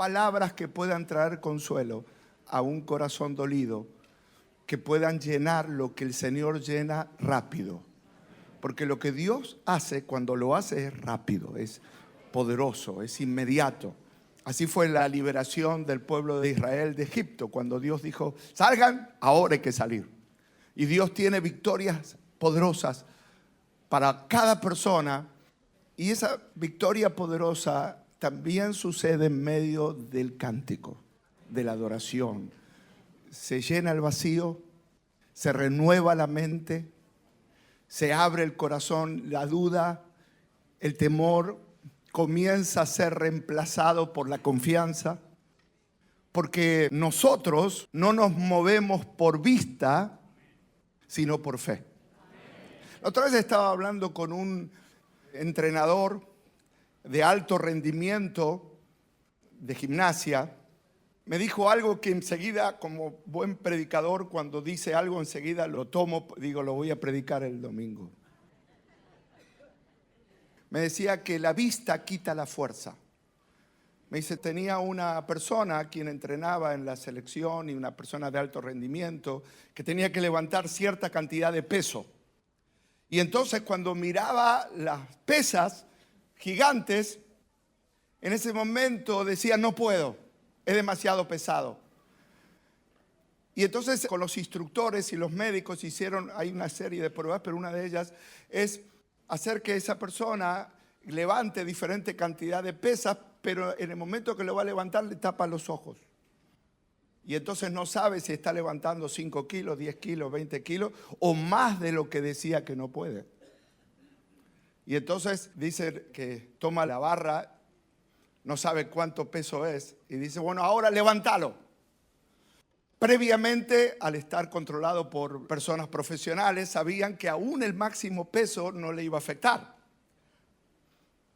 palabras que puedan traer consuelo a un corazón dolido, que puedan llenar lo que el Señor llena rápido. Porque lo que Dios hace, cuando lo hace, es rápido, es poderoso, es inmediato. Así fue la liberación del pueblo de Israel de Egipto, cuando Dios dijo, salgan, ahora hay que salir. Y Dios tiene victorias poderosas para cada persona. Y esa victoria poderosa también sucede en medio del cántico, de la adoración. Se llena el vacío, se renueva la mente, se abre el corazón, la duda, el temor comienza a ser reemplazado por la confianza, porque nosotros no nos movemos por vista, sino por fe. La otra vez estaba hablando con un entrenador de alto rendimiento de gimnasia. Me dijo algo que enseguida, como buen predicador, cuando dice algo enseguida lo tomo, digo, lo voy a predicar el domingo. Me decía que la vista quita la fuerza. Me dice, tenía una persona a quien entrenaba en la selección y una persona de alto rendimiento que tenía que levantar cierta cantidad de peso. Y entonces cuando miraba las pesas gigantes, en ese momento decía, no puedo. Es demasiado pesado. Y entonces con los instructores y los médicos hay una serie de pruebas, pero una de ellas es hacer que esa persona levante diferente cantidad de pesas, pero en el momento que lo va a levantar le tapa los ojos. Y entonces no sabe si está levantando 5 kilos, 10 kilos, 20 kilos o más de lo que decía que no puede. Y entonces dice que toma la barra, no sabe cuánto peso es y dice, bueno, ahora levántalo. Previamente, al estar controlado por personas profesionales, sabían que aún el máximo peso no le iba a afectar.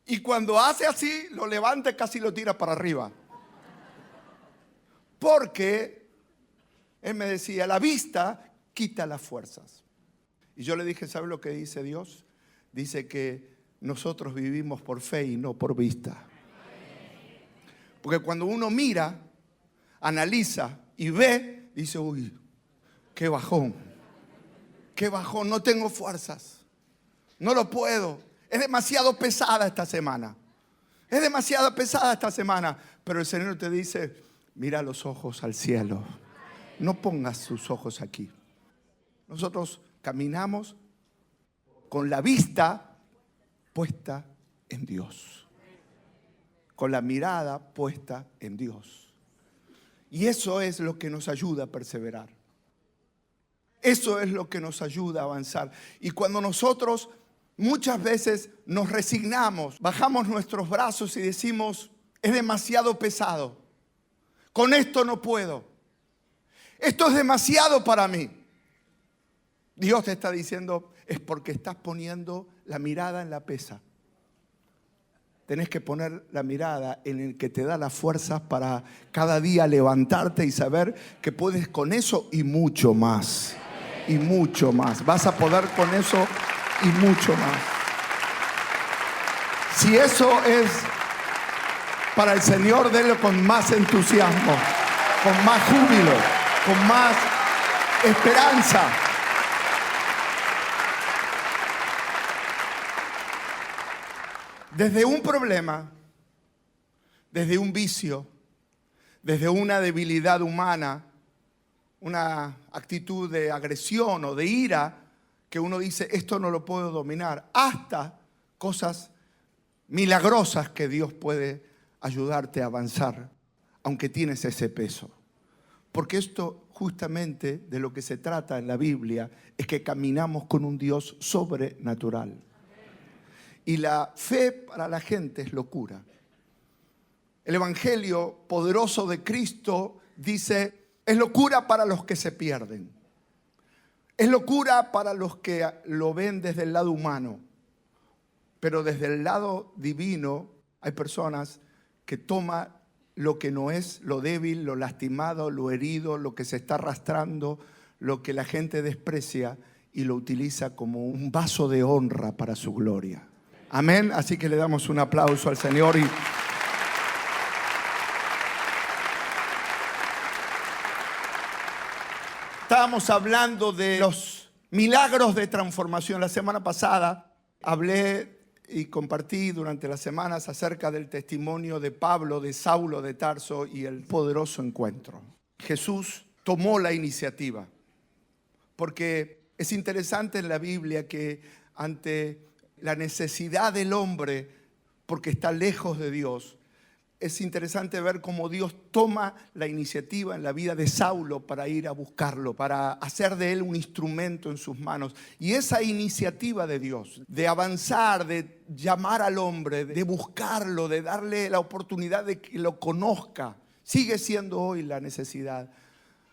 Y cuando hace así, lo levanta y casi lo tira para arriba. Porque, él me decía, la vista quita las fuerzas. Y yo le dije, ¿sabe lo que dice Dios? Dice que nosotros vivimos por fe y no por vista. Porque cuando uno mira, analiza y ve, dice, uy, qué bajón, no tengo fuerzas, no lo puedo, es demasiado pesada esta semana, pero el Señor te dice, mira los ojos al cielo, no pongas tus ojos aquí. Nosotros caminamos con la vista puesta en Dios. Con la mirada puesta en Dios. Y eso es lo que nos ayuda a perseverar. Eso es lo que nos ayuda a avanzar. Y cuando nosotros muchas veces nos resignamos, bajamos nuestros brazos y decimos, es demasiado pesado. Con esto no puedo. Esto es demasiado para mí. Dios te está diciendo, es porque estás poniendo la mirada en la pesa. Tenés que poner la mirada en el que te da las fuerzas para cada día levantarte y saber que puedes con eso y mucho más. Y mucho más. Vas a poder con eso y mucho más. Si eso es para el Señor, denlo con más entusiasmo, con más júbilo, con más esperanza. Desde un problema, desde un vicio, desde una debilidad humana, una actitud de agresión o de ira, que uno dice, esto no lo puedo dominar, hasta cosas milagrosas que Dios puede ayudarte a avanzar, aunque tienes ese peso. Porque esto justamente de lo que se trata en la Biblia es que caminamos con un Dios sobrenatural. Y la fe para la gente es locura. El evangelio poderoso de Cristo dice, es locura para los que se pierden. Es locura para los que lo ven desde el lado humano. Pero desde el lado divino hay personas que toman lo que no es, lo débil, lo lastimado, lo herido, lo que se está arrastrando, lo que la gente desprecia y lo utiliza como un vaso de honra para su gloria. Amén. Así que le damos un aplauso al Señor. Estábamos hablando de los milagros de transformación. La semana pasada hablé y compartí durante las semanas acerca del testimonio de Pablo, de Saulo de Tarso y el poderoso encuentro. Jesús tomó la iniciativa, porque es interesante en la Biblia que ante la necesidad del hombre, porque está lejos de Dios, es interesante ver cómo Dios toma la iniciativa en la vida de Saulo para ir a buscarlo, para hacer de él un instrumento en sus manos. Y esa iniciativa de Dios, de avanzar, de llamar al hombre, de buscarlo, de darle la oportunidad de que lo conozca, sigue siendo hoy la necesidad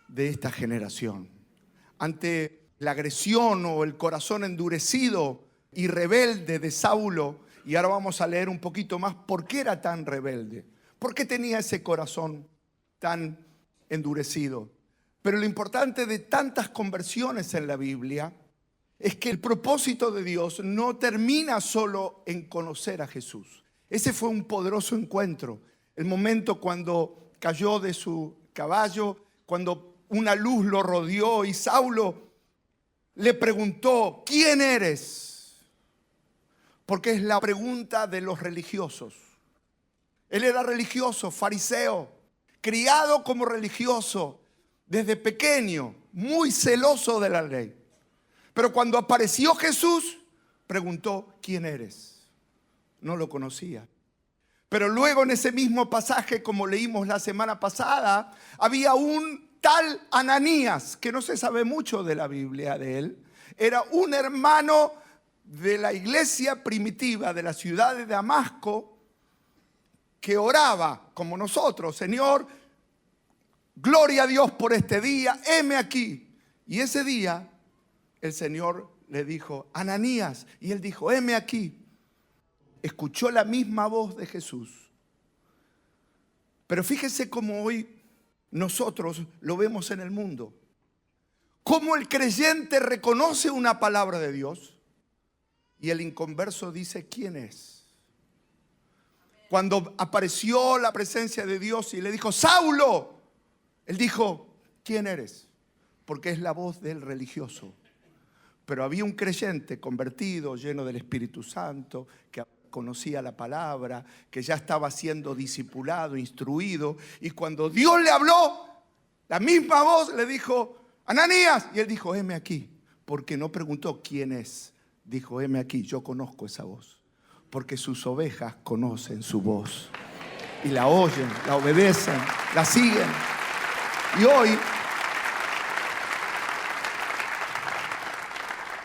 de esta generación. Ante la agresión o el corazón endurecido y rebelde de Saulo, y ahora vamos a leer un poquito más por qué era tan rebelde. ¿Por qué tenía ese corazón tan endurecido? Pero lo importante de tantas conversiones en la Biblia es que el propósito de Dios no termina solo en conocer a Jesús. Ese fue un poderoso encuentro. El momento cuando cayó de su caballo, cuando una luz lo rodeó y Saulo le preguntó, ¿quién eres? Porque es la pregunta de los religiosos. Él era religioso, fariseo, criado como religioso desde pequeño, muy celoso de la ley. Pero cuando apareció Jesús, preguntó, ¿quién eres? No lo conocía. Pero luego en ese mismo pasaje, como leímos la semana pasada, había un tal Ananías, que no se sabe mucho de la Biblia de él. Era un hermano de la iglesia primitiva de la ciudad de Damasco, que oraba como nosotros, Señor, gloria a Dios por este día, heme aquí. Y ese día el Señor le dijo, Ananías, y él dijo, heme aquí. Escuchó la misma voz de Jesús. Pero fíjese cómo hoy nosotros lo vemos en el mundo. Cómo el creyente reconoce una palabra de Dios y el inconverso dice, ¿quién es? Cuando apareció la presencia de Dios y le dijo, Saulo, él dijo, ¿quién eres? Porque es la voz del religioso. Pero había un creyente convertido, lleno del Espíritu Santo, que conocía la palabra, que ya estaba siendo discipulado, instruido. Y cuando Dios le habló, la misma voz le dijo, Ananías. Y él dijo, heme aquí. Porque no preguntó quién es. Dijo, heme aquí, yo conozco esa voz. Porque sus ovejas conocen su voz. Y la oyen, la obedecen, la siguen. Y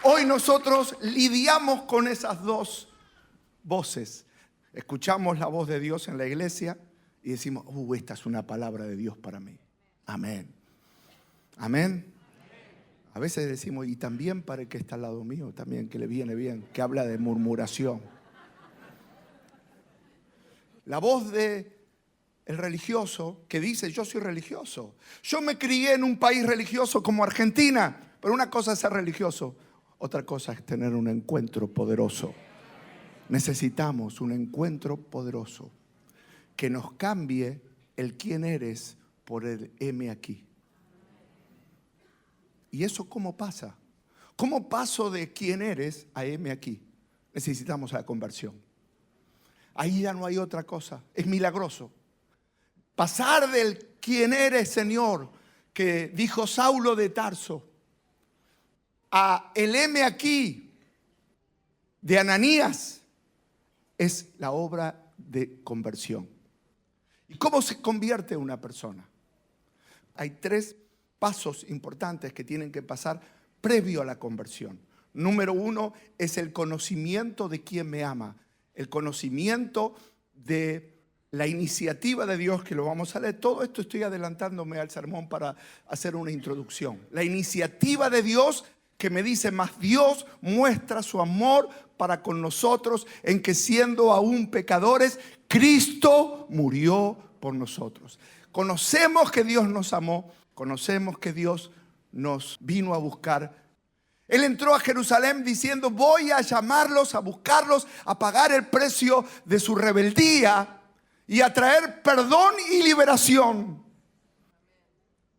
hoy nosotros lidiamos con esas dos voces. Escuchamos la voz de Dios en la iglesia y decimos, esta es una palabra de Dios para mí. Amén. Amén. A veces decimos, y también para el que está al lado mío, también que le viene bien, que habla de murmuración. La voz de el religioso que dice, yo soy religioso. Yo me crié en un país religioso como Argentina, pero una cosa es ser religioso, otra cosa es tener un encuentro poderoso. Necesitamos un encuentro poderoso que nos cambie el quién eres por el heme aquí. ¿Y eso cómo pasa? ¿Cómo paso de quién eres a heme aquí? Necesitamos la conversión. Ahí ya no hay otra cosa. Es milagroso. Pasar del quién eres, Señor, que dijo Saulo de Tarso, a el heme aquí de Ananías, es la obra de conversión. ¿Y cómo se convierte una persona? Hay 3 pasos importantes que tienen que pasar previo a la conversión. Número 1 es el conocimiento de quién me ama. El conocimiento de la iniciativa de Dios, que lo vamos a leer. Todo esto estoy adelantándome al sermón para hacer una introducción. La iniciativa de Dios que me dice, más Dios muestra su amor para con nosotros en que siendo aún pecadores, Cristo murió por nosotros. Conocemos que Dios nos amó, conocemos que Dios nos vino a buscar. Él entró a Jerusalén diciendo, voy a llamarlos, a buscarlos, a pagar el precio de su rebeldía y a traer perdón y liberación.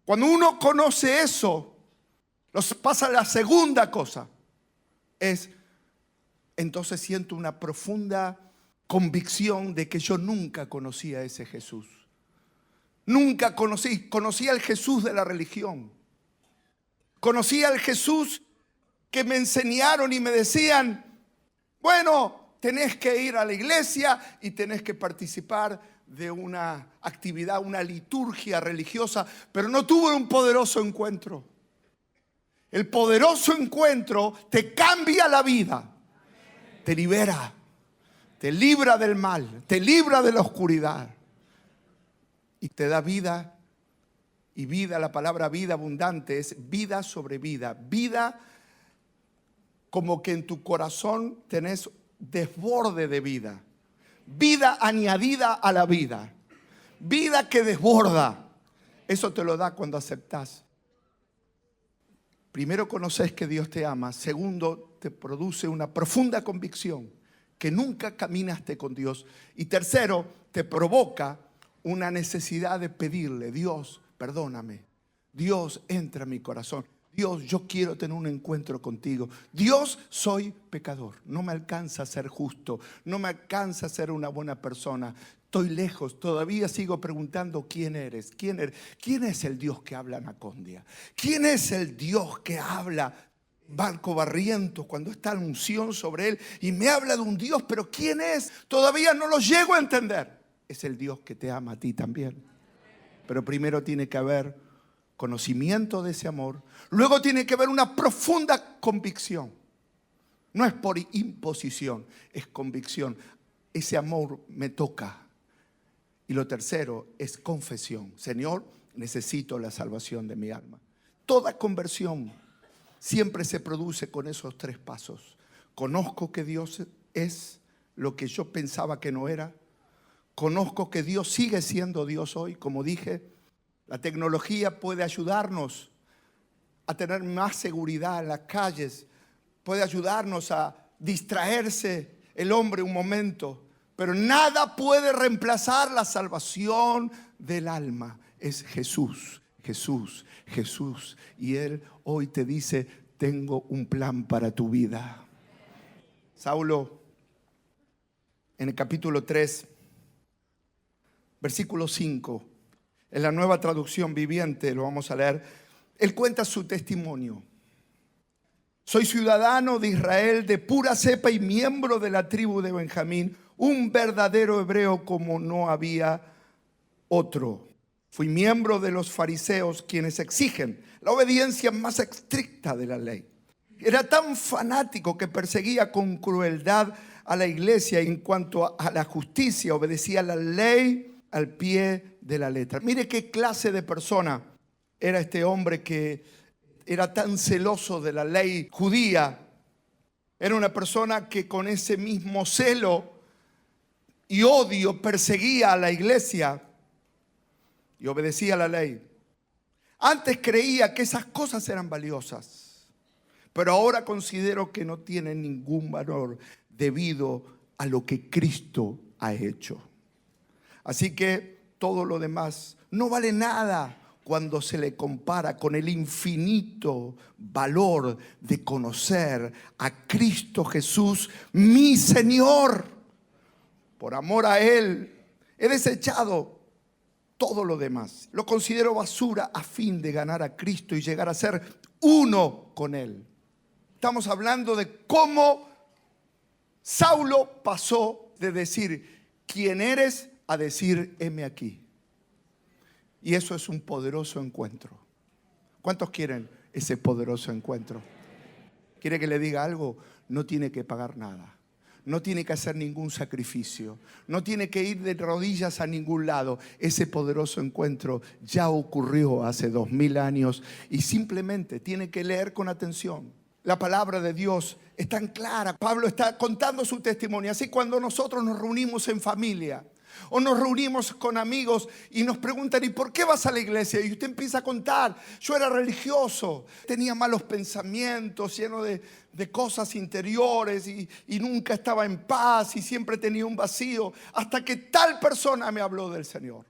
Cuando uno conoce eso, Pasa la segunda cosa. Entonces siento una profunda convicción de que yo nunca conocí a ese Jesús. Nunca conocí al Jesús de la religión. Conocí al Jesús que me enseñaron y me decían, bueno, tenés que ir a la iglesia y tenés que participar de una actividad, una liturgia religiosa, pero no tuve un poderoso encuentro. El poderoso encuentro te cambia la vida, te libera, te libra del mal, te libra de la oscuridad y te da vida. Y vida, la palabra vida abundante es vida sobre vida. Vida como que en tu corazón tenés desborde de vida. Vida añadida a la vida. Vida que desborda. Eso te lo da cuando aceptás. Primero, conoces que Dios te ama. Segundo, te produce una profunda convicción que nunca caminaste con Dios. Y tercero, te provoca una necesidad de pedirle, Dios, perdóname. Dios, entra en mi corazón. Dios, yo quiero tener un encuentro contigo. Dios, soy pecador. No me alcanza a ser justo. No me alcanza a ser una buena persona. Estoy lejos. Todavía sigo preguntando quién eres. ¿Quién eres? ¿Quién es el Dios que habla en Acondia? ¿Quién es el Dios que habla Barco Barrientos cuando está la unción sobre él? Y me habla de un Dios, pero ¿quién es? Todavía no lo llego a entender. Es el Dios que te ama a ti también. Pero primero tiene que haber conocimiento de ese amor. Luego tiene que haber una profunda convicción. No es por imposición, es convicción. Ese amor me toca. Y lo tercero es confesión. Señor, necesito la salvación de mi alma. Toda conversión siempre se produce con esos tres pasos. Conozco que Dios es lo que yo pensaba que no era. Conozco que Dios sigue siendo Dios hoy. Como dije, la tecnología puede ayudarnos a tener más seguridad en las calles. Puede ayudarnos a distraerse el hombre un momento. Pero nada puede reemplazar la salvación del alma. Es Jesús, Jesús, Jesús. Y Él hoy te dice, tengo un plan para tu vida. Saulo, en el capítulo 3, versículo 5, en la Nueva Traducción Viviente, lo vamos a leer. Él cuenta su testimonio. Soy ciudadano de Israel, de pura cepa y miembro de la tribu de Benjamín, un verdadero hebreo como no había otro. Fui miembro de los fariseos, quienes exigen la obediencia más estricta de la ley. Era tan fanático que perseguía con crueldad a la iglesia. En cuanto a la justicia, obedecía la ley al pie de la letra. Mire qué clase de persona era este hombre que era tan celoso de la ley judía. Era una persona que con ese mismo celo y odio perseguía a la iglesia y obedecía la ley. Antes creía que esas cosas eran valiosas, pero ahora considero que no tienen ningún valor debido a lo que Cristo ha hecho. Así que todo lo demás no vale nada cuando se le compara con el infinito valor de conocer a Cristo Jesús, mi Señor. Por amor a Él, he desechado todo lo demás. Lo considero basura a fin de ganar a Cristo y llegar a ser uno con Él. Estamos hablando de cómo Saulo pasó de decir, ¿quién eres?, a decir, heme aquí. Y eso es un poderoso encuentro. ¿Cuántos quieren ese poderoso encuentro? ¿Quiere que le diga algo? No tiene que pagar nada. No tiene que hacer ningún sacrificio. No tiene que ir de rodillas a ningún lado. Ese poderoso encuentro ya ocurrió hace 2000 años y simplemente tiene que leer con atención. La palabra de Dios es tan clara. Pablo está contando su testimonio. Así cuando nosotros nos reunimos en familia o nos reunimos con amigos y nos preguntan, ¿y por qué vas a la iglesia? Y usted empieza a contar, yo era religioso, tenía malos pensamientos, lleno de cosas interiores y nunca estaba en paz y siempre tenía un vacío, hasta que tal persona me habló del Señor.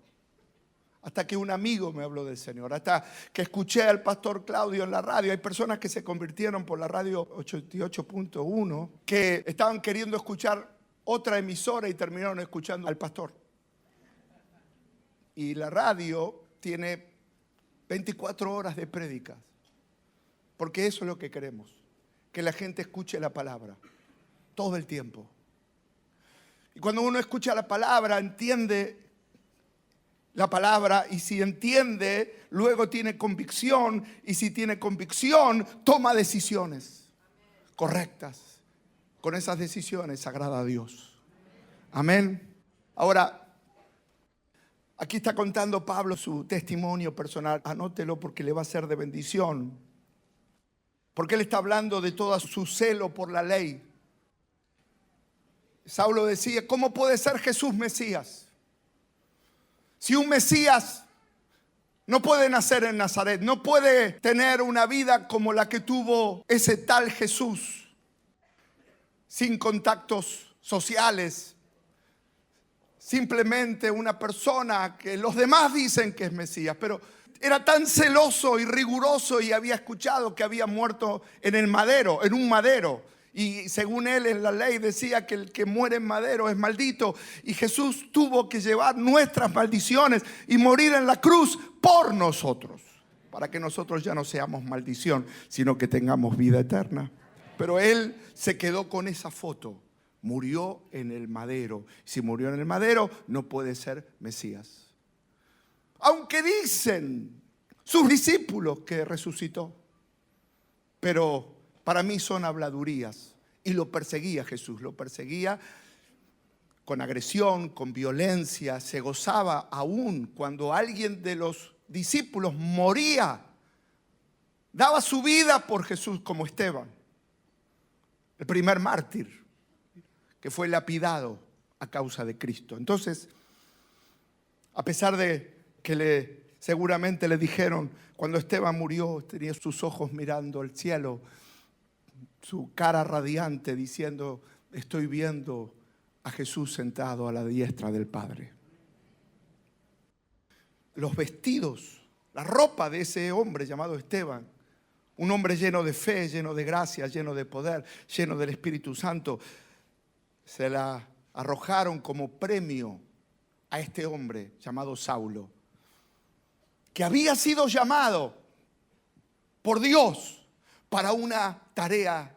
hasta que un amigo me habló del Señor, hasta que escuché al pastor Claudio en la radio. Hay personas que se convirtieron por la radio 88.1 que estaban queriendo escuchar otra emisora y terminaron escuchando al pastor. Y la radio tiene 24 horas de prédicas, porque eso es lo que queremos, que la gente escuche la palabra todo el tiempo. Y cuando uno escucha la palabra, entiende la palabra, y si entiende, luego tiene convicción, y si tiene convicción, toma decisiones correctas. Con esas decisiones agrada a Dios. Amén. Ahora, aquí está contando Pablo su testimonio personal. Anótelo porque le va a ser de bendición. Porque él está hablando de todo su celo por la ley. Saulo decía, ¿cómo puede ser Jesús Mesías? Si un Mesías no puede nacer en Nazaret, no puede tener una vida como la que tuvo ese tal Jesús, sin contactos sociales, simplemente una persona que los demás dicen que es Mesías, pero era tan celoso y riguroso y había escuchado que había muerto en el madero, en un madero. Y según él en la ley decía que el que muere en madero es maldito. Y Jesús tuvo que llevar nuestras maldiciones y morir en la cruz por nosotros, para que nosotros ya no seamos maldición, sino que tengamos vida eterna. Pero él se quedó con esa foto. Murió en el madero. Si murió en el madero, no puede ser Mesías. Aunque dicen sus discípulos que resucitó. Pero para mí son habladurías. Y lo perseguía Jesús. Lo perseguía con agresión, con violencia. Se gozaba aún cuando alguien de los discípulos moría. Daba su vida por Jesús, como Esteban, el primer mártir que fue lapidado a causa de Cristo. Entonces, a pesar de que seguramente le dijeron, cuando Esteban murió, tenía sus ojos mirando al cielo, su cara radiante diciendo, estoy viendo a Jesús sentado a la diestra del Padre. Los vestidos, la ropa de ese hombre llamado Esteban, un hombre lleno de fe, lleno de gracia, lleno de poder, lleno del Espíritu Santo, se la arrojaron como premio a este hombre llamado Saulo, que había sido llamado por Dios para una tarea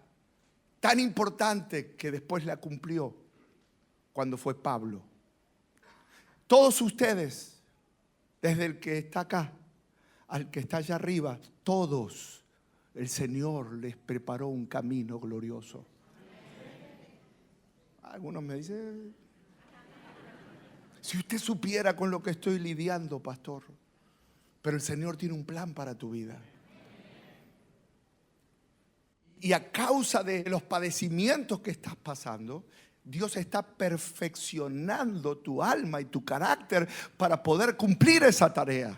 tan importante que después la cumplió cuando fue Pablo. Todos ustedes, desde el que está acá al que está allá arriba, todos, el Señor les preparó un camino glorioso. Algunos me dicen, si usted supiera con lo que estoy lidiando, pastor, pero el Señor tiene un plan para tu vida. Y a causa de los padecimientos que estás pasando, Dios está perfeccionando tu alma y tu carácter para poder cumplir esa tarea.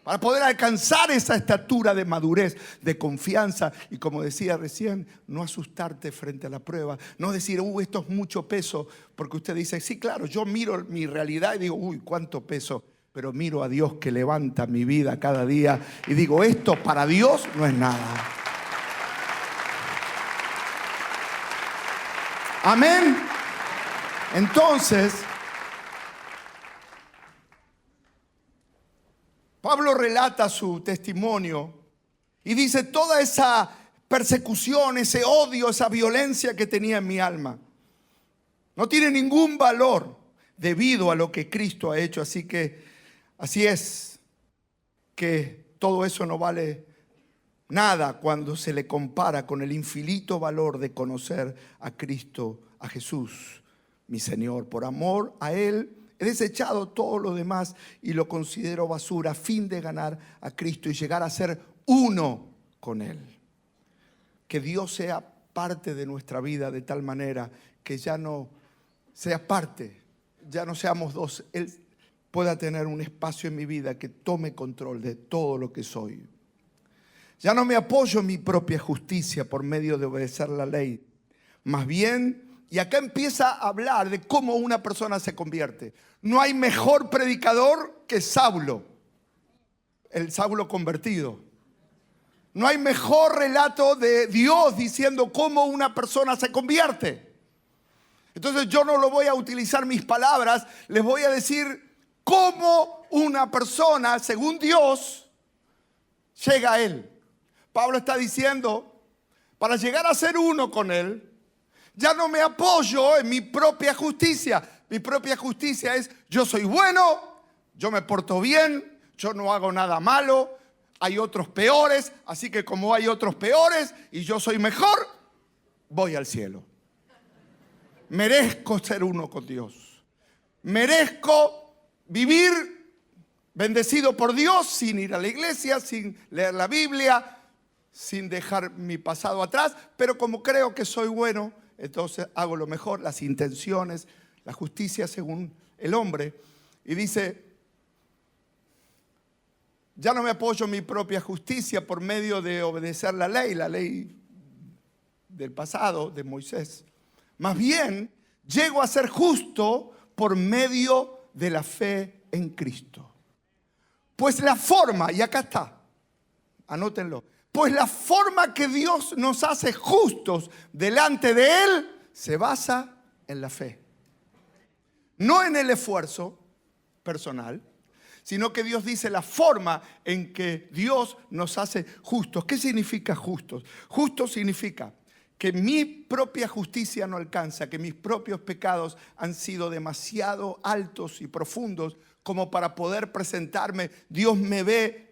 Para poder alcanzar esa estatura de madurez, de confianza. Y como decía recién, no asustarte frente a la prueba. No decir, esto es mucho peso. Porque usted dice, sí, claro, yo miro mi realidad y digo, cuánto peso. Pero miro a Dios que levanta mi vida cada día. Y digo, esto para Dios no es nada. Amén. Entonces, Pablo relata su testimonio y dice toda esa persecución, ese odio, esa violencia que tenía en mi alma no tiene ningún valor debido a lo que Cristo ha hecho. Así es que todo eso no vale nada cuando se le compara con el infinito valor de conocer a Cristo, a Jesús, mi Señor. Por amor a Él he desechado todo lo demás y lo considero basura a fin de ganar a Cristo y llegar a ser uno con Él. Que Dios sea parte de nuestra vida de tal manera que ya no sea parte, ya no seamos dos. Él pueda tener un espacio en mi vida que tome control de todo lo que soy. Ya no me apoyo en mi propia justicia por medio de obedecer la ley. Más bien Y acá empieza a hablar de cómo una persona se convierte. No hay mejor predicador que Saulo, el Saulo convertido. No hay mejor relato de Dios diciendo cómo una persona se convierte. Entonces yo no lo voy a utilizar mis palabras, les voy a decir cómo una persona, según Dios, llega a Él. Pablo está diciendo, para llegar a ser uno con Él, ya no me apoyo en mi propia justicia. Mi propia justicia es, yo soy bueno, yo me porto bien, yo no hago nada malo, hay otros peores, así que como hay otros peores y yo soy mejor, voy al cielo. Merezco ser uno con Dios. Merezco vivir bendecido por Dios sin ir a la iglesia, sin leer la Biblia, sin dejar mi pasado atrás, pero como creo que soy bueno, entonces hago lo mejor, las intenciones, la justicia según el hombre. Y dice, ya no me apoyo en mi propia justicia por medio de obedecer la ley del pasado, de Moisés. Más bien, llego a ser justo por medio de la fe en Cristo. Pues la forma, y acá está, anótenlo. Pues la forma que Dios nos hace justos delante de Él se basa en la fe. No en el esfuerzo personal, sino que Dios dice la forma en que Dios nos hace justos. ¿Qué significa justos? Justo significa que mi propia justicia no alcanza, que mis propios pecados han sido demasiado altos y profundos como para poder presentarme. Dios me ve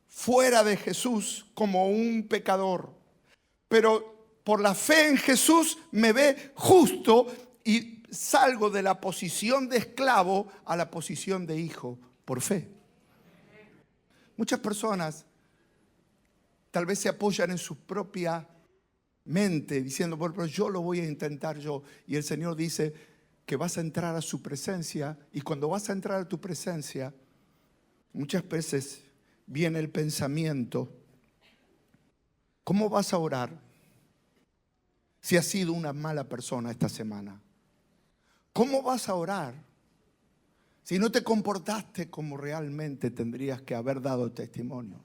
fuera de Jesús como un pecador, pero por la fe en Jesús me ve justo y salgo de la posición de esclavo a la posición de hijo por fe. Muchas personas tal vez se apoyan en su propia mente diciendo, bueno, pero yo lo voy a intentar yo. Y el Señor dice que vas a entrar a su presencia, y cuando vas a entrar a tu presencia, muchas veces viene el pensamiento, ¿cómo vas a orar si has sido una mala persona esta semana? ¿Cómo vas a orar si no te comportaste como realmente tendrías que haber dado testimonio?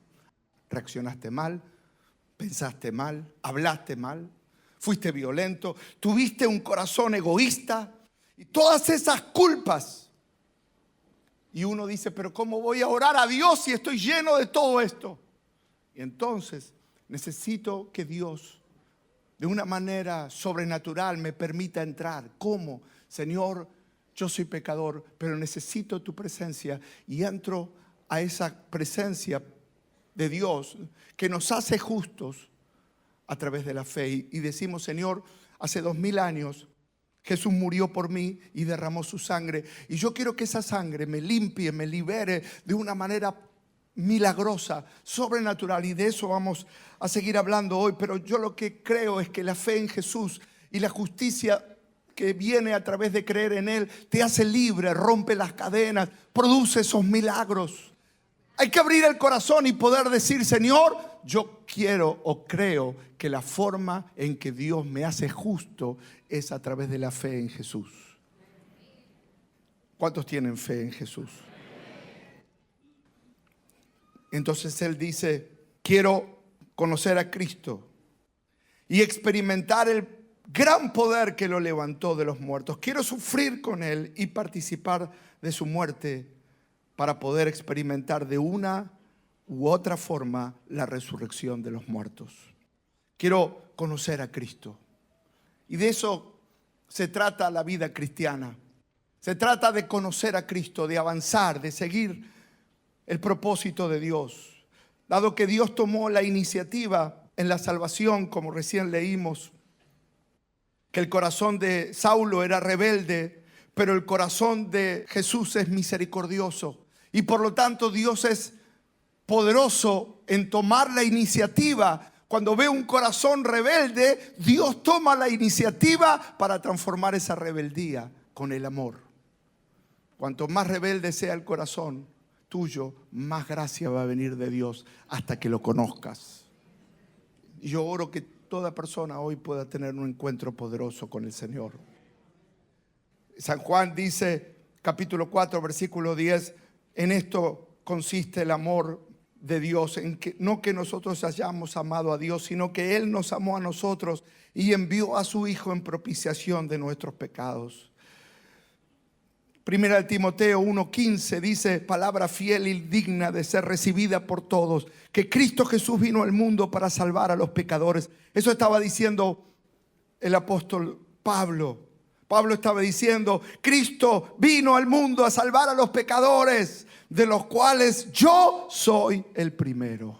Reaccionaste mal, pensaste mal, hablaste mal, fuiste violento, tuviste un corazón egoísta y todas esas culpas. Y uno dice, pero ¿cómo voy a orar a Dios si estoy lleno de todo esto? Y entonces necesito que Dios de una manera sobrenatural me permita entrar. ¿Cómo? Señor, yo soy pecador, pero necesito tu presencia. Y entro a esa presencia de Dios que nos hace justos a través de la fe. Y decimos, Señor, hace 2000 años Jesús murió por mí y derramó su sangre. Y yo quiero que esa sangre me limpie, me libere de una manera milagrosa, sobrenatural. Y de eso vamos a seguir hablando hoy. Pero yo lo que creo es que la fe en Jesús y la justicia que viene a través de creer en Él te hace libre, rompe las cadenas, produce esos milagros. Hay que abrir el corazón y poder decir, Señor, yo quiero o creo que la forma en que Dios me hace justo es a través de la fe en Jesús. ¿Cuántos tienen fe en Jesús? Entonces Él dice, quiero conocer a Cristo y experimentar el gran poder que lo levantó de los muertos. Quiero sufrir con Él y participar de su muerte para poder experimentar de una u otra forma la resurrección de los muertos. Quiero conocer a Cristo. Y de eso se trata la vida cristiana. Se trata de conocer a Cristo, de avanzar, de seguir el propósito de Dios. Dado que Dios tomó la iniciativa en la salvación, como recién leímos, que el corazón de Saulo era rebelde, pero el corazón de Jesús es misericordioso. Y por lo tanto Dios es poderoso en tomar la iniciativa. Cuando ve un corazón rebelde, Dios toma la iniciativa para transformar esa rebeldía con el amor. Cuanto más rebelde sea el corazón tuyo, más gracia va a venir de Dios hasta que lo conozcas. Y yo oro que toda persona hoy pueda tener un encuentro poderoso con el Señor. San Juan dice, capítulo 4, versículo 10, en esto consiste el amor de Dios, en que no que nosotros hayamos amado a Dios, sino que Él nos amó a nosotros y envió a su Hijo en propiciación de nuestros pecados. Primera de Timoteo 1:15 dice, palabra fiel y digna de ser recibida por todos, que Cristo Jesús vino al mundo para salvar a los pecadores. Eso estaba diciendo el apóstol Pablo. Pablo estaba diciendo, Cristo vino al mundo a salvar a los pecadores, de los cuales yo soy el primero.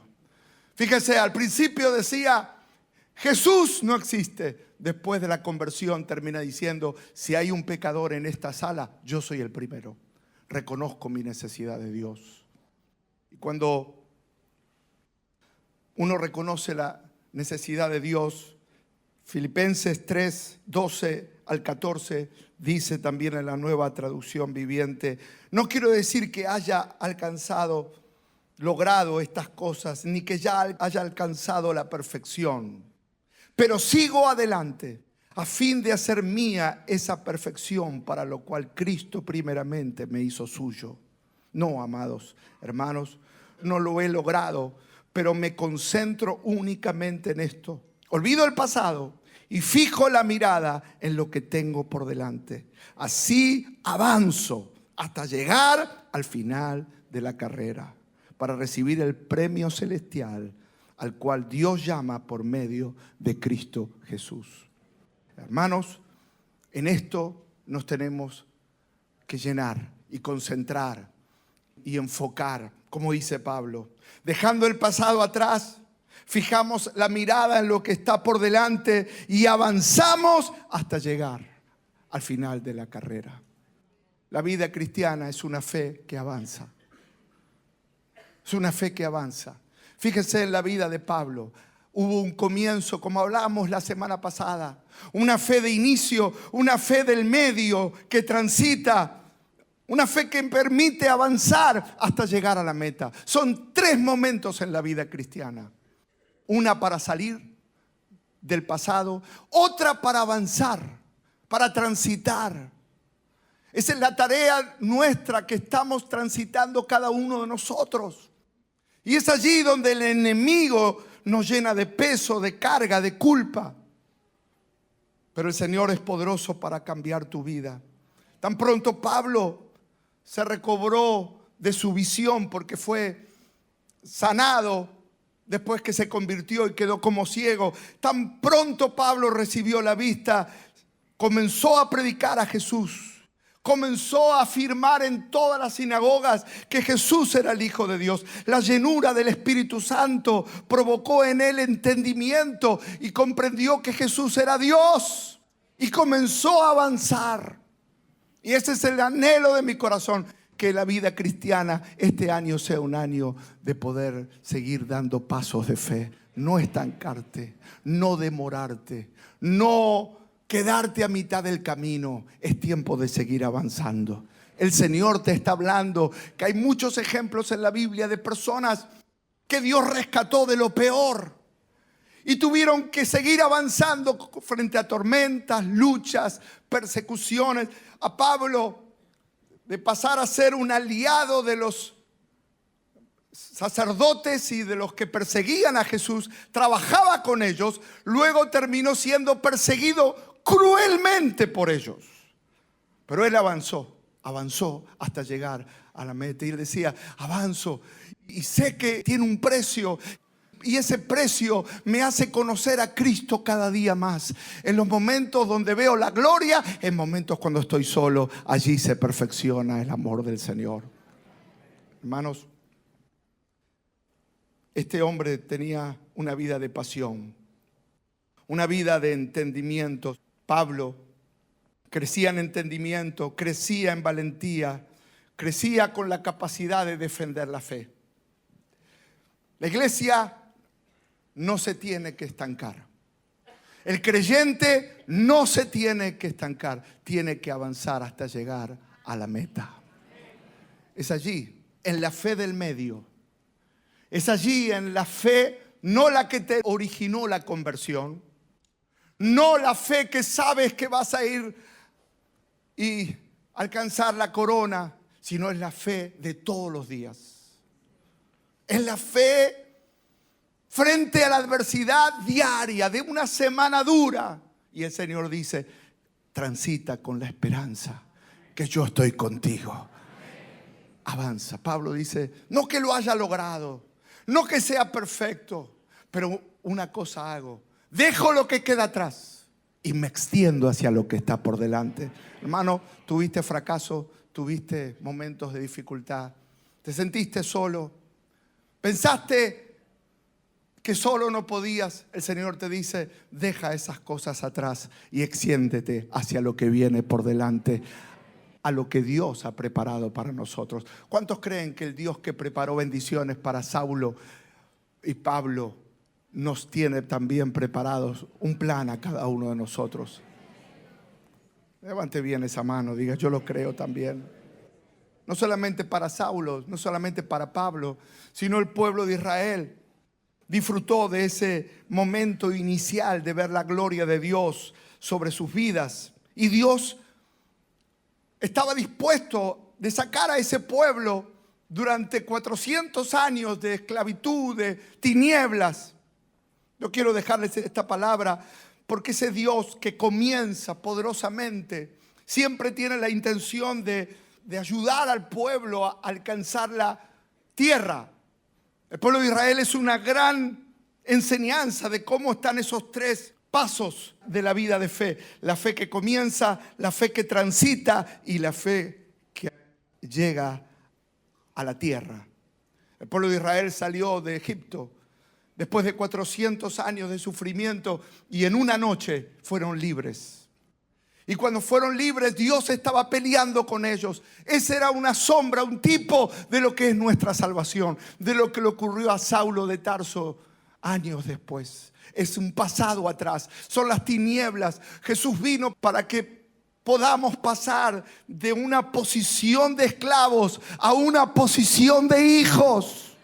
Fíjese, al principio decía, Jesús no existe. Después de la conversión termina diciendo, si hay un pecador en esta sala, yo soy el primero. Reconozco mi necesidad de Dios. Y cuando uno reconoce la necesidad de Dios, Filipenses 3:12 al 14 dice también en la Nueva Traducción Viviente, no quiero decir que haya logrado estas cosas, ni que ya haya alcanzado la perfección. Pero sigo adelante a fin de hacer mía esa perfección para lo cual Cristo primeramente me hizo suyo. No, amados hermanos, no lo he logrado, pero me concentro únicamente en esto. Olvido el pasado y fijo la mirada en lo que tengo por delante. Así avanzo hasta llegar al final de la carrera para recibir el premio celestial al cual Dios llama por medio de Cristo Jesús. Hermanos, en esto nos tenemos que llenar y concentrar y enfocar, como dice Pablo. Dejando el pasado atrás, fijamos la mirada en lo que está por delante y avanzamos hasta llegar al final de la carrera. La vida cristiana es una fe que avanza. Es una fe que avanza. Fíjese en la vida de Pablo. Hubo un comienzo, como hablábamos la semana pasada, una fe de inicio, una fe del medio que transita, una fe que permite avanzar hasta llegar a la meta. Son 3 momentos en la vida cristiana. Una para salir del pasado, otra para avanzar, para transitar. Esa es la tarea nuestra que estamos transitando cada uno de nosotros. Y es allí donde el enemigo nos llena de peso, de carga, de culpa. Pero el Señor es poderoso para cambiar tu vida. Tan pronto Pablo se recobró de su visión porque fue sanado después que se convirtió y quedó como ciego. Tan pronto Pablo recibió la vista, comenzó a predicar a Jesús. Comenzó a afirmar en todas las sinagogas que Jesús era el Hijo de Dios. La llenura del Espíritu Santo provocó en él entendimiento y comprendió que Jesús era Dios. Y comenzó a avanzar. Y ese es el anhelo de mi corazón, que la vida cristiana este año sea un año de poder seguir dando pasos de fe. No estancarte, no demorarte, no quedarte a mitad del camino. Es tiempo de seguir avanzando. El Señor te está hablando que hay muchos ejemplos en la Biblia de personas que Dios rescató de lo peor y tuvieron que seguir avanzando frente a tormentas, luchas, persecuciones. A Pablo, de pasar a ser un aliado de los sacerdotes y de los que perseguían a Jesús, trabajaba con ellos, luego terminó siendo perseguido cruelmente por ellos. Pero él avanzó hasta llegar a la meta. Y él decía, avanzo y sé que tiene un precio. Y ese precio me hace conocer a Cristo cada día más. En los momentos donde veo la gloria, en momentos cuando estoy solo, allí se perfecciona el amor del Señor. Hermanos, este hombre tenía una vida de pasión, una vida de entendimiento. Pablo crecía en entendimiento, crecía en valentía, crecía con la capacidad de defender la fe. La iglesia no se tiene que estancar. El creyente no se tiene que estancar, tiene que avanzar hasta llegar a la meta. Es allí, en la fe del medio. Es allí, en la fe no la que te originó la conversión, no la fe que sabes que vas a ir y alcanzar la corona, sino es la fe de todos los días. Es la fe frente a la adversidad diaria de una semana dura. Y el Señor dice, transita con la esperanza que yo estoy contigo. Avanza. Pablo dice, no que lo haya logrado, no que sea perfecto, pero una cosa hago, dejo lo que queda atrás y me extiendo hacia lo que está por delante. Hermano, tuviste fracaso, tuviste momentos de dificultad, te sentiste solo, pensaste que solo no podías. El Señor te dice, deja esas cosas atrás y extiéndete hacia lo que viene por delante, a lo que Dios ha preparado para nosotros. ¿Cuántos creen que el Dios que preparó bendiciones para Saulo y Pablo nos tiene también preparados un plan a cada uno de nosotros? Levante bien esa mano, diga, yo lo creo también. No solamente para Saulo, no solamente para Pablo, sino el pueblo de Israel disfrutó de ese momento inicial de ver la gloria de Dios sobre sus vidas. Y Dios estaba dispuesto de sacar a ese pueblo durante 400 años de esclavitud, de tinieblas. Yo quiero dejarles esta palabra porque ese Dios que comienza poderosamente siempre tiene la intención de ayudar al pueblo a alcanzar la tierra. El pueblo de Israel es una gran enseñanza de cómo están esos tres pasos de la vida de fe. La fe que comienza, la fe que transita y la fe que llega a la tierra. El pueblo de Israel salió de Egipto después de 400 años de sufrimiento y en una noche fueron libres. Y cuando fueron libres, Dios estaba peleando con ellos. Esa era una sombra, un tipo de lo que es nuestra salvación, de lo que le ocurrió a Saulo de Tarso años después. Es un pasado atrás, son las tinieblas. Jesús vino para que podamos pasar de una posición de esclavos a una posición de hijos.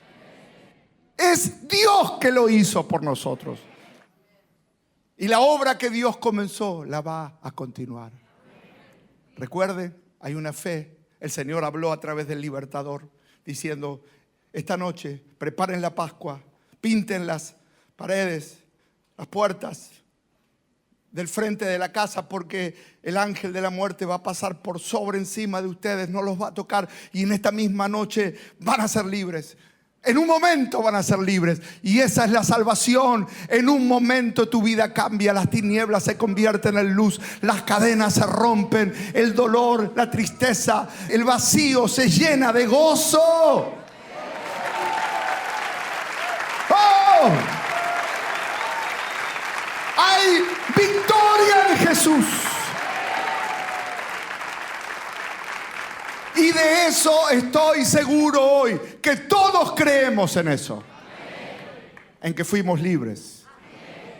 Es Dios que lo hizo por nosotros. Y la obra que Dios comenzó la va a continuar. Recuerde, hay una fe. El Señor habló a través del libertador diciendo, esta noche preparen la Pascua, pinten las paredes, las puertas del frente de la casa, porque el ángel de la muerte va a pasar por sobre encima de ustedes, no los va a tocar, y en esta misma noche van a ser libres. En un momento van a ser libres, y esa es la salvación. En un momento tu vida cambia, las tinieblas se convierten en luz, las cadenas se rompen, el dolor, la tristeza, el vacío se llena de gozo. ¡Oh! Hay victoria en Jesús. Y de eso estoy seguro hoy, que todos creemos en eso. En que fuimos libres.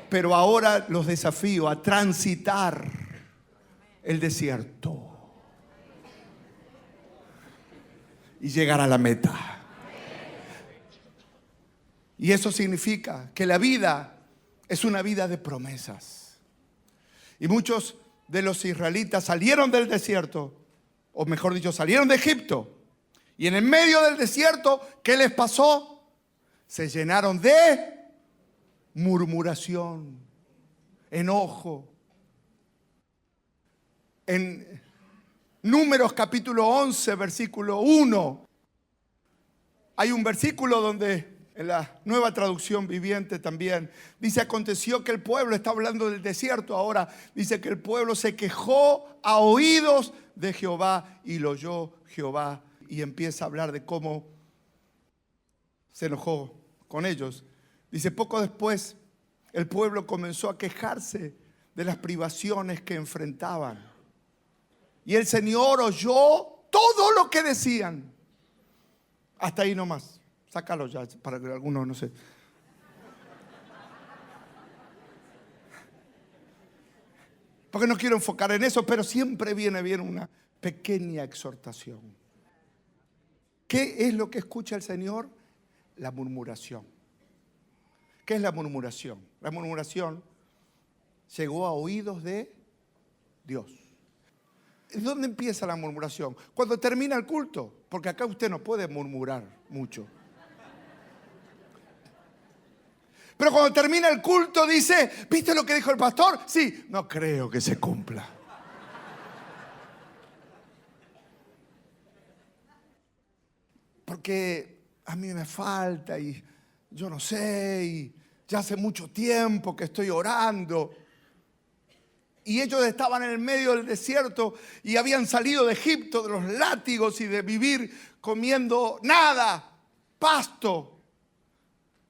Pero ahora los desafío a transitar el desierto y llegar a la meta. Y eso significa que la vida es una vida de promesas. Y muchos de los israelitas salieron del desierto, o mejor dicho, salieron de Egipto. Y en el medio del desierto, ¿qué les pasó? Se llenaron de murmuración, enojo. En Números capítulo 11, versículo 1, hay un versículo donde en la Nueva Traducción Viviente también dice, aconteció que el pueblo, está hablando del desierto ahora, dice que el pueblo se quejó a oídos de Jehová y lo oyó Jehová, y empieza a hablar de cómo se enojó con ellos. Dice, poco después el pueblo comenzó a quejarse de las privaciones que enfrentaban, y el Señor oyó todo lo que decían. Hasta ahí nomás. Sácalo ya, para que algunos no sé. Porque no quiero enfocar en eso, pero siempre viene bien una pequeña exhortación. ¿Qué es lo que escucha el Señor? La murmuración. ¿Qué es la murmuración? La murmuración llegó a oídos de Dios. ¿Dónde empieza la murmuración? Cuando termina el culto, porque acá usted no puede murmurar mucho. Pero cuando termina el culto dice, ¿viste lo que dijo el pastor? Sí, no creo que se cumpla. Porque a mí me falta y yo no sé, y ya hace mucho tiempo que estoy orando. Y ellos estaban en el medio del desierto y habían salido de Egipto, de los látigos y de vivir comiendo nada, pasto.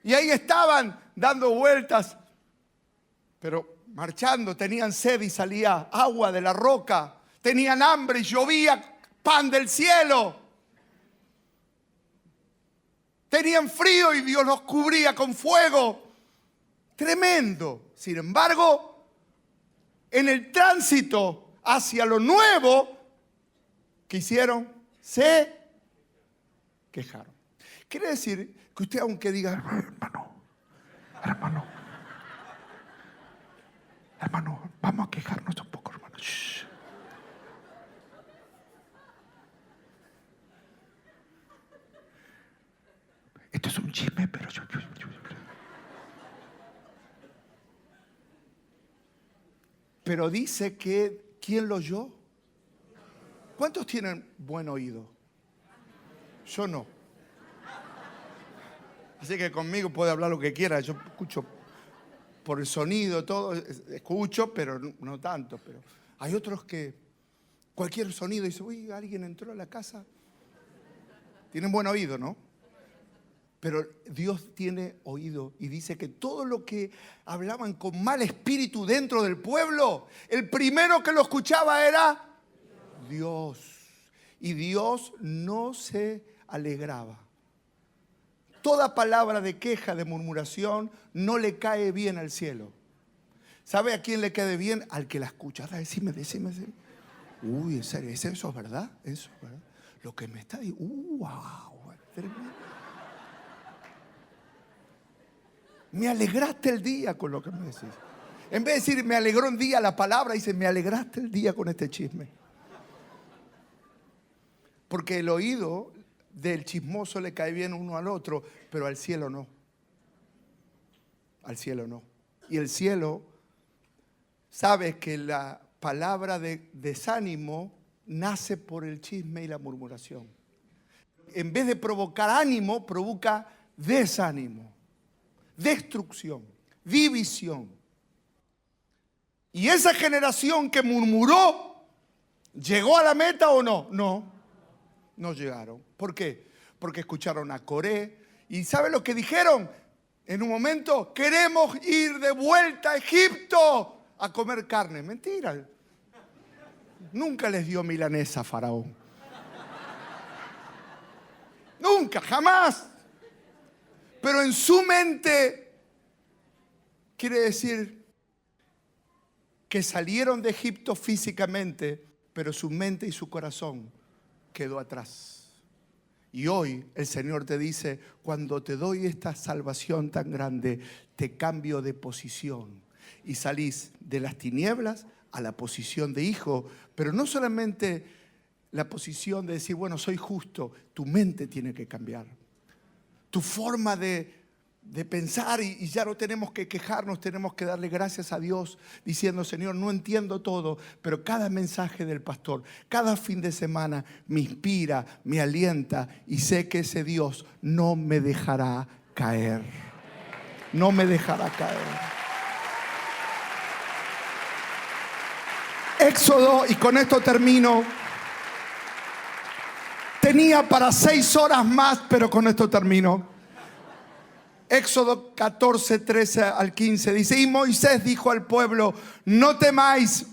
Y ahí estaban dando vueltas, pero marchando, tenían sed y salía agua de la roca. Tenían hambre y llovía pan del cielo. Tenían frío y Dios los cubría con fuego. Tremendo. Sin embargo, en el tránsito hacia lo nuevo, ¿qué hicieron? Se quejaron. Quiere decir que usted, aunque diga, hermano, vamos a quejarnos un poco, hermano. Shh. Esto es un chisme, pero yo. Pero dice que, ¿quién lo oyó? ¿Cuántos tienen buen oído? Yo no. Así que conmigo puede hablar lo que quiera. Yo escucho por el sonido, todo. Escucho, pero no tanto. Pero hay otros que cualquier sonido dice, uy, alguien entró a la casa. Tienen buen oído, ¿no? Pero Dios tiene oído y dice que todo lo que hablaban con mal espíritu dentro del pueblo, el primero que lo escuchaba era Dios. Y Dios no se alegraba. Toda palabra de queja, de murmuración, no le cae bien al cielo. ¿Sabe a quién le cae bien? Al que la escucha. Decime. Uy, en serio, ¿eso es verdad? ¿Eso es verdad? Lo que me está diciendo, wow, tremendo. Me alegraste el día con lo que me decís. En vez de decir, me alegró un día la palabra, dice, me alegraste el día con este chisme. Porque el oído del chismoso le cae bien uno al otro, pero al cielo no. Al cielo no. Y el cielo sabe que la palabra de desánimo nace por el chisme y la murmuración. En vez de provocar ánimo, provoca desánimo. Destrucción, división. Y esa generación que murmuró, ¿llegó a la meta o no? No llegaron. ¿Por qué? Porque escucharon a Coré. ¿Y sabe lo que dijeron? En un momento, queremos ir de vuelta a Egipto a comer carne. Mentira. Nunca les dio milanesa a Faraón. Nunca, jamás. Pero en su mente, quiere decir que salieron de Egipto físicamente, pero su mente y su corazón quedó atrás. Y hoy el Señor te dice, cuando te doy esta salvación tan grande, te cambio de posición. Y salís de las tinieblas a la posición de hijo, pero no solamente la posición de decir, bueno, soy justo, tu mente tiene que cambiar. Tu forma de pensar y ya no tenemos que quejarnos, tenemos que darle gracias a Dios diciendo, Señor, no entiendo todo, pero cada mensaje del pastor, cada fin de semana me inspira, me alienta y sé que ese Dios no me dejará caer. No me dejará caer. Éxodo, y con esto termino. Tenía para 6 horas más, pero con esto termino. Éxodo 14, 13 al 15 dice, y Moisés dijo al pueblo, no temáis,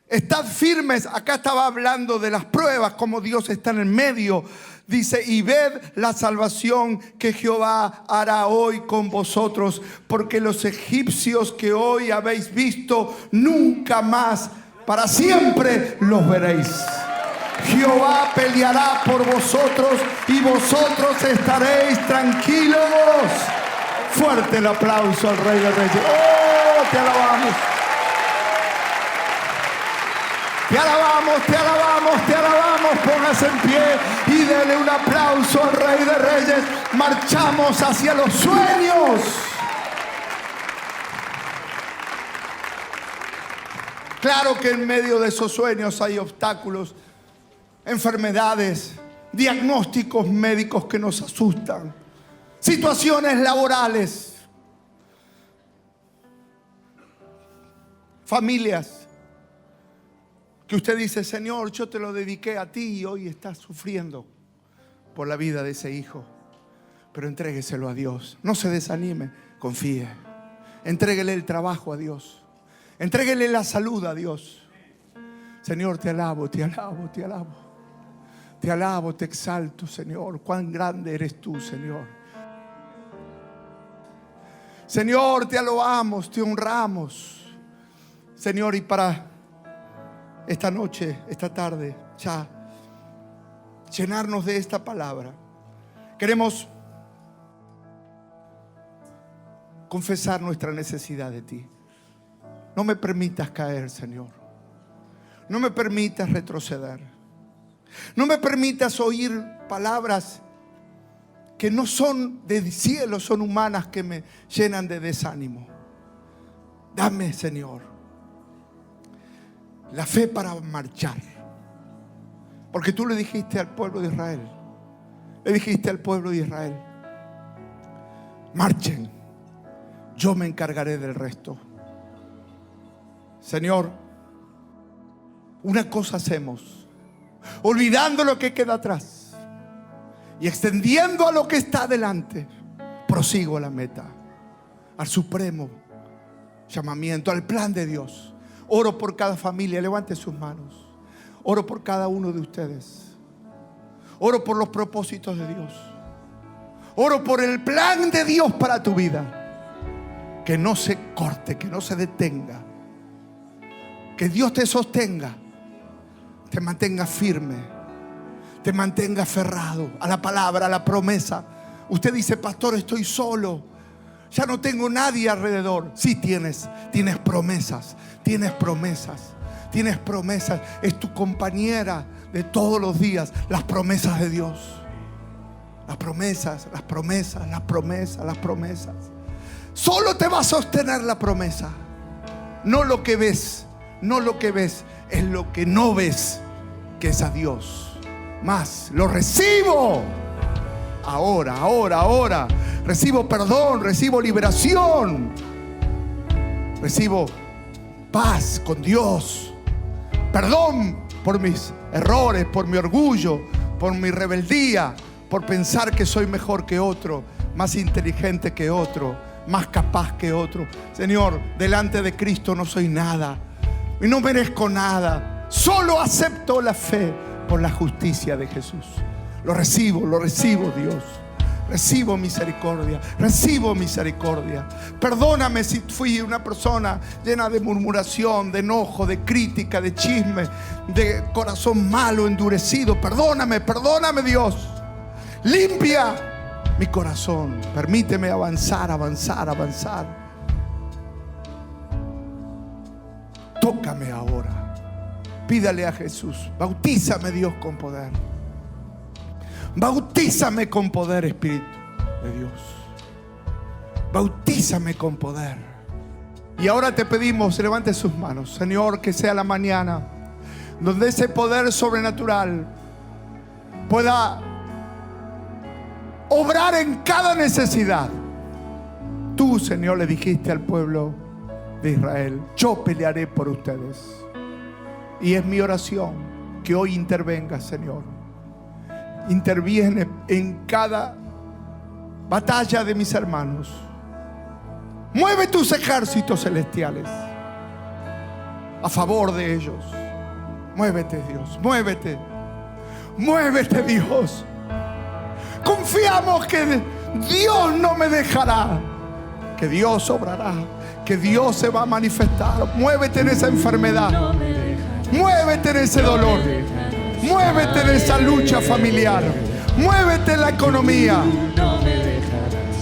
estad firmes. Acá estaba hablando de las pruebas, como Dios está en el medio. Dice, y ved la salvación que Jehová hará hoy con vosotros, porque los egipcios que hoy habéis visto, nunca más, para siempre los veréis. Jehová peleará por vosotros y vosotros estaréis tranquilos. Fuerte el aplauso al Rey de Reyes. ¡Oh, te alabamos! Te alabamos, te alabamos, te alabamos. Póngase en pie y dele un aplauso al Rey de Reyes. Marchamos hacia los sueños. Claro que en medio de esos sueños hay obstáculos, enfermedades, diagnósticos médicos que nos asustan, situaciones laborales, familias que usted dice: Señor, yo te lo dediqué a ti y hoy estás sufriendo por la vida de ese hijo. Pero entrégueselo a Dios. No se desanime, confíe. Entréguele el trabajo a Dios. Entréguele la salud a Dios. Señor, te alabo, te alabo, te alabo. Te alabo, te exalto, Señor. Cuán grande eres tú, Señor. Señor, te alabamos, te honramos. Señor, y para esta noche, esta tarde, ya llenarnos de esta palabra, queremos confesar nuestra necesidad de ti. No me permitas caer, Señor. No me permitas retroceder. No me permitas oír palabras que no son del cielo, son humanas, que me llenan de desánimo. Dame, Señor, la fe para marchar. Porque tú le dijiste al pueblo de Israel, le dijiste al pueblo de Israel: marchen, yo me encargaré del resto. Señor, una cosa hacemos, olvidando lo que queda atrás y extendiendo a lo que está adelante, prosigo a la meta, al supremo llamamiento, al plan de Dios. Oro por cada familia, levante sus manos. Oro por cada uno de ustedes. Oro por los propósitos de Dios. Oro por el plan de Dios para tu vida. Que no se corte, que no se detenga. Que Dios te sostenga, te mantenga firme, te mantenga aferrado a la palabra, a la promesa. Usted dice: pastor, estoy solo, ya no tengo nadie alrededor. Sí, tienes promesas, tienes promesas, tienes promesas. Es tu compañera de todos los días, las promesas de Dios. Las promesas, las promesas, las promesas, las promesas. Solo te va a sostener la promesa, no lo que ves. No lo que ves, es lo que no ves, que es a Dios. Más, lo recibo. Ahora. Recibo perdón, recibo liberación. Recibo paz con Dios. Perdón por mis errores, por mi orgullo, por mi rebeldía, por pensar que soy mejor que otro, más inteligente que otro, más capaz que otro. Señor, delante de Cristo no soy nada. Y no merezco nada. Solo acepto la fe por la justicia de Jesús. Lo recibo, Dios. Recibo misericordia. Recibo misericordia. Perdóname si fui una persona llena de murmuración, de enojo, de crítica, de chisme, de corazón malo, endurecido. Perdóname, Dios. Limpia mi corazón. Permíteme avanzar. Tócame ahora. Pídale a Jesús: bautízame, Dios, con poder. Bautízame con poder, Espíritu de Dios. Bautízame con poder. Y ahora te pedimos, levante sus manos, Señor, que sea la mañana donde ese poder sobrenatural pueda obrar en cada necesidad. Tú, Señor, le dijiste al pueblo de Israel: yo pelearé por ustedes. Y es mi oración que hoy intervenga, Señor. Interviene en cada batalla de mis hermanos. Mueve tus ejércitos celestiales a favor de ellos. Muévete, Dios, muévete. Muévete, Dios. Confiamos que Dios no me dejará, que Dios obrará, que Dios se va a manifestar. Muévete en esa enfermedad, muévete en ese dolor, muévete en esa lucha familiar, muévete en la economía.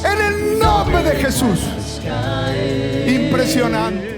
En el el nombre de Jesús. Impresionante.